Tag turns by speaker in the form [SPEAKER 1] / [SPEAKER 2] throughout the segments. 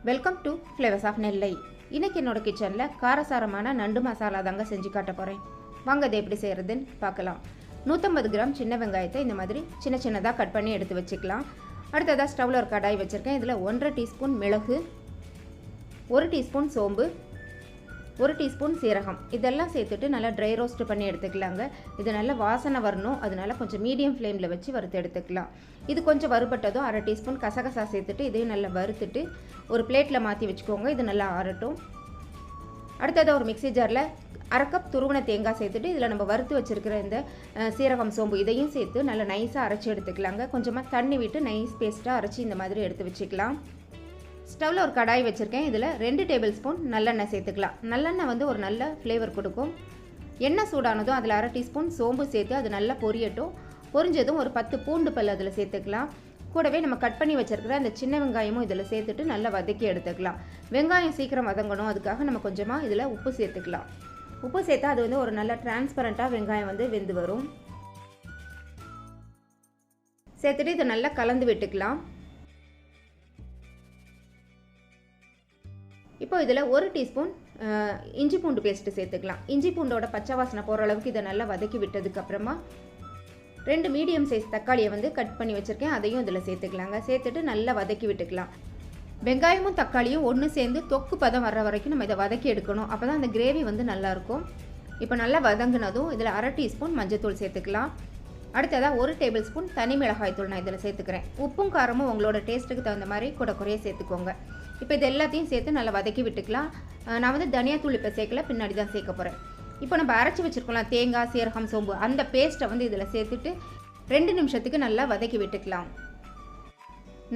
[SPEAKER 1] Welcome to flavours of நெல்லை. இன்றைக்கி என்னோட கிச்சனில் காரசாரமான நண்டு மசாலா தாங்க செஞ்சு காட்ட போகிறேன். வாங்க அதை எப்படி செய்கிறதுன்னு பார்க்கலாம். 150 கிராம் சின்ன வெங்காயத்தை இந்த மாதிரி சின்ன சின்னதாக கட் பண்ணி எடுத்து வச்சுக்கலாம். அடுத்ததாக ஸ்டவ்வில் ஒரு கடாய் வச்சுருக்கேன். இதில் 1.5 டீஸ்பூன் மிளகு, 1 டீஸ்பூன் சோம்பு, 1 டீஸ்பூன் சீரகம் இதெல்லாம் சேர்த்துட்டு நல்லா ட்ரை ரோஸ்ட் பண்ணி எடுத்துக்கலாங்க. இது நல்லா வாசனை வரணும், அதனால கொஞ்சம் மீடியம் ஃப்ளேமில் வச்சு வறுத்து எடுத்துக்கலாம். இது கொஞ்சம் வறுபட்டதும் 1/2 டீஸ்பூன் கசகசா சேர்த்துட்டு இதையும் நல்லா வறுத்துட்டு ஒரு பிளேட்டில் மாற்றி வச்சுக்கோங்க. இது நல்லா ஆறட்டும். அடுத்ததாக ஒரு மிக்ஸி ஜாரில் 1/2 கப் துருவன தேங்காய் சேர்த்துட்டு இதில் நம்ம வறுத்து வச்சுருக்கிற இந்த சீரகம் சோம்பு இதையும் சேர்த்து நல்லா நைஸாக அரைச்சி எடுத்துக்கலாங்க. கொஞ்சமாக தண்ணி விட்டு நைஸ் பேஸ்ட்டாக அரைச்சி இந்த மாதிரி எடுத்து வச்சுக்கலாம். ஸ்டவ்வில் ஒரு கடாய் வச்சுருக்கேன். இதில் 2 டேபிள் ஸ்பூன் நல்லெண்ணெய் சேர்த்துக்கலாம். நல்லெண்ணெய் வந்து ஒரு நல்ல ஃப்ளேவர் கொடுக்கும். எண்ணெய் சூடானதும் அதில் 1/2 டீஸ்பூன் சோம்பு சேர்த்து அது நல்லா பொரியட்டும். பொரிஞ்சதும் ஒரு 10 பூண்டு பல் அதில் சேர்த்துக்கலாம். கூடவே நம்ம கட் பண்ணி வச்சுருக்கிற அந்த சின்ன வெங்காயமும் இதில் சேர்த்துட்டு நல்லா வதக்கி எடுத்துக்கலாம். வெங்காயம் சீக்கிரம் வதங்கணும், அதுக்காக நம்ம கொஞ்சமாக இதில் உப்பு சேர்த்துக்கலாம். உப்பு சேர்த்தா அது வந்து ஒரு நல்ல டிரான்ஸ்பரண்ட்டாக வெங்காயம் வந்து வெந்து வரும். சேர்த்துட்டு இதை நல்லா கலந்து விட்டுக்கலாம். இப்போ இதில் 1 டீஸ்பூன் இஞ்சி பூண்டு பேஸ்ட்டு சேர்த்துக்கலாம். இஞ்சி பூண்டோட பச்சை வாசனை போகிற அளவுக்கு இதை நல்லா வதக்கி விட்டதுக்கப்புறமா 2 மீடியம் சைஸ் தக்காளியை வந்து கட் பண்ணி வச்சுருக்கேன், அதையும் இதில் சேர்த்துக்கலாங்க. சேர்த்துட்டு நல்லா வதக்கி விட்டுக்கலாம். வெங்காயமும் தக்காளியும் ஒன்று சேர்ந்து தொக்கு பதம் வர்ற வரைக்கும் நம்ம இதை வதக்கி எடுக்கணும். அப்போ தான் அந்த கிரேவி வந்து நல்லாயிருக்கும். இப்போ நல்லா வதங்கினதும் இதில் 1/2 டீஸ்பூன் மஞ்சள்தூள் சேர்த்துக்கலாம். அடுத்ததாக 1 டேபிள் ஸ்பூன் தனி மிளகாய் தூள் நான் இதில் சேர்த்துக்கிறேன். உப்பும் காரமும் உங்களோட டேஸ்ட்டுக்கு தகுந்த மாதிரி கூட குறைய சேர்த்துக்கோங்க. இப்போ இது எல்லாத்தையும் சேர்த்து நல்லா வதக்கி விட்டுக்கலாம். நான் வந்து தனியாத்தூள் இப்போ சேர்க்கல, பின்னாடி தான் சேர்க்க போகிறேன். இப்போ நம்ம அரைச்சி வச்சுருக்கலாம் தேங்காய் சீரகம் சோம்பு அந்த பேஸ்ட்டை வந்து இதில் சேர்த்துட்டு 2 நிமிஷத்துக்கு நல்லா வதக்கி விட்டுக்கலாம்.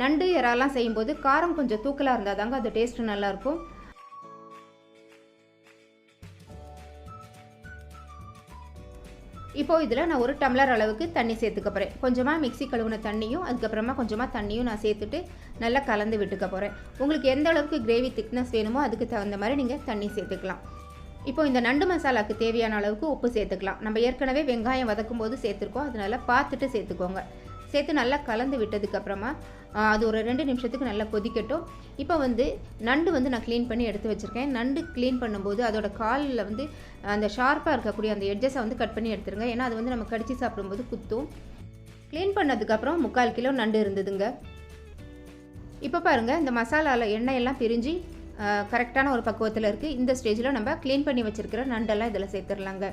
[SPEAKER 1] நண்டு இறாலாம் செய்யும்போது காரம் கொஞ்சம் தூக்கலாக இருந்தால் தாங்க அது டேஸ்ட்டு நல்லாயிருக்கும். இப்போது இதில் நான் 1 டம்ளர் அளவுக்கு தண்ணி சேர்த்துக்க போகிறேன். கொஞ்சமாக மிக்ஸி கழுவுன தண்ணியும் அதுக்கப்புறமா கொஞ்சமாக தண்ணியும் நான் சேர்த்துட்டு நல்லா கலந்து விட்டுக்க போகிறேன். உங்களுக்கு எந்த அளவுக்கு கிரேவி திக்னஸ் வேணுமோ அதுக்கு தகுந்த மாதிரி நீங்கள் தண்ணி சேர்த்துக்கலாம். இப்போ இந்த நண்டு மசாலாவுக்கு தேவையான அளவுக்கு உப்பு சேர்த்துக்கலாம். நம்ம ஏற்கனவே வெங்காயம் வதக்கும் போது சேர்த்துருக்கோம், அதனால் பார்த்துட்டு சேர்த்துக்கோங்க. சேர்த்து நல்லா கலந்து விட்டதுக்கப்புறமா அது ஒரு 2 நிமிஷத்துக்கு நல்லா கொதிக்கட்டும். இப்போ வந்து நண்டு வந்து நான் க்ளீன் பண்ணி எடுத்து வச்சுருக்கேன். நண்டு க்ளீன் பண்ணும்போது அதோட காலில் வந்து அந்த ஷார்ப்பாக இருக்கக்கூடிய அந்த எட்ஜஸை வந்து கட் பண்ணி எடுத்துருங்க. ஏன்னா அது வந்து நம்ம கடிச்சு சாப்பிடும்போது குத்தும். க்ளீன் பண்ணதுக்கப்புறம் 3/4 கிலோ நண்டு இருந்ததுங்க. இப்போ பாருங்கள், இந்த மசாலாவில் எண்ணெயெல்லாம் பிரிஞ்சு கரெக்டான ஒரு பக்குவத்தில் இருக்குது. இந்த ஸ்டேஜில் நம்ம க்ளீன் பண்ணி வச்சுருக்கிற நண்டெல்லாம் இதில் சேர்த்துடலாங்க.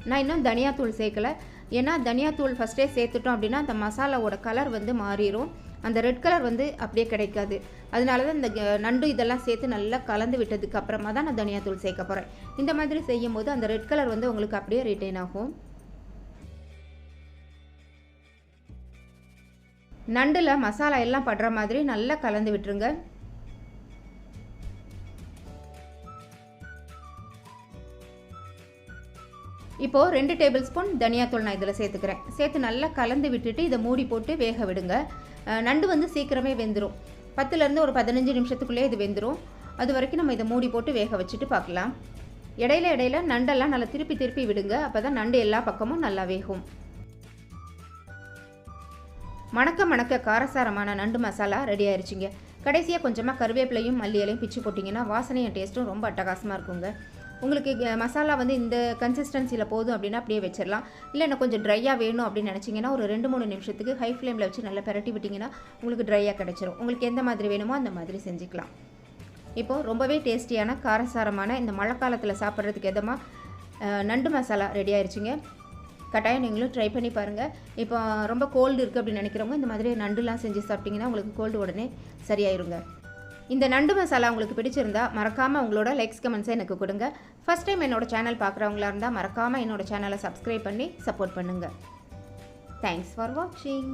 [SPEAKER 1] நான் இன்னும் தனியாத்தூள் சேர்க்கலை. ஏன்னா தனியாத்தூள் ஃபஸ்ட்டே சேர்த்துட்டோம் அப்படின்னா அந்த மசாலாவோட கலர் வந்து மாறிடும், அந்த ரெட் கலர் வந்து அப்படியே கிடைக்காது. அதனால தான் இந்த நண்டு இதெல்லாம் சேர்த்து நல்லா கலந்து விட்டதுக்கு அப்புறமா தான் நான் தனியாத்தூள் சேர்க்க போகிறேன். இந்த மாதிரி செய்யும் போது அந்த ரெட் கலர் வந்து உங்களுக்கு அப்படியே ரிட்டைன் ஆகும். நண்டில் மசாலா எல்லாம் படுற மாதிரி நல்லா கலந்து விட்டுருங்க. இப்போது 2 டேபிள் ஸ்பூன் தனியாத்தூள் நான் இதில் சேர்த்துக்கிறேன். சேர்த்து நல்லா கலந்து விட்டுட்டு இதை மூடி போட்டு வேக விடுங்க. நண்டு வந்து சீக்கிரமே வெந்துடும். 10லேருந்து ஒரு 15 நிமிஷத்துக்குள்ளே இது வெந்துடும். அது வரைக்கும் நம்ம இதை மூடி போட்டு வேக வச்சுட்டு பார்க்கலாம். இடையில நண்டெல்லாம் நல்லா திருப்பி விடுங்க. அப்போ தான் நண்டு எல்லா பக்கமும் நல்லா வேகும். மணக்க காரசாரமான நண்டு மசாலா ரெடி ஆயிடுச்சுங்க. கடைசியாக கொஞ்சமாக கருவேப்பிலையும் மல்லி இலையும் பிச்சு போட்டிங்கன்னா வாசனையும் டேஸ்ட்டும் ரொம்ப அட்டகாசமாக இருக்குங்க. உங்களுக்கு மசாலா வந்து இந்த கன்சிஸ்டன்சியில் போதும் அப்படின்னா அப்படியே வச்சிடலாம். இல்லை எனக்கு கொஞ்சம் ட்ரையாக வேணும் அப்படின்னு நினச்சிங்கன்னா ஒரு 2-3 நிமிஷத்துக்கு ஹை ஃப்ளேமில் வச்சு நல்லா பிரட்டி விட்டிங்கன்னா உங்களுக்கு ட்ரையாக கிடச்சிரும். உங்களுக்கு எந்த மாதிரி வேணுமோ அந்த மாதிரி செஞ்சுக்கலாம். இப்போது ரொம்பவே டேஸ்டியான காரசாரமான இந்த மழை காலத்தில் சாப்பிட்றதுக்கு எதமாக நண்டு மசாலா ரெடி ஆயிடுச்சுங்க. கட்டாயம் நீங்களும் ட்ரை பண்ணி பாருங்கள். இப்போ ரொம்ப கோல்டு இருக்குது அப்படின்னு நினைக்கிறவங்க இந்த மாதிரி நண்டுலாம் செஞ்சு சாப்பிட்டிங்கன்னா உங்களுக்கு கோல்டு உடனே சரியாயிருங்க. இந்த நண்டு மசாலா உங்களுக்கு பிடிச்சிருந்தா மறக்காமல் உங்களோட லைக்ஸ் கமெண்ட்ஸை எனக்கு கொடுங்க. ஃபஸ்ட் டைம் என்னோட சேனல் பார்க்குறவங்களா இருந்தால் மறக்காமல் என்னோட சேனலை சப்ஸ்கிரைப் பண்ணி சப்போர்ட் பண்ணுங்கள். தேங்க்ஸ் ஃபார் வாட்சிங்.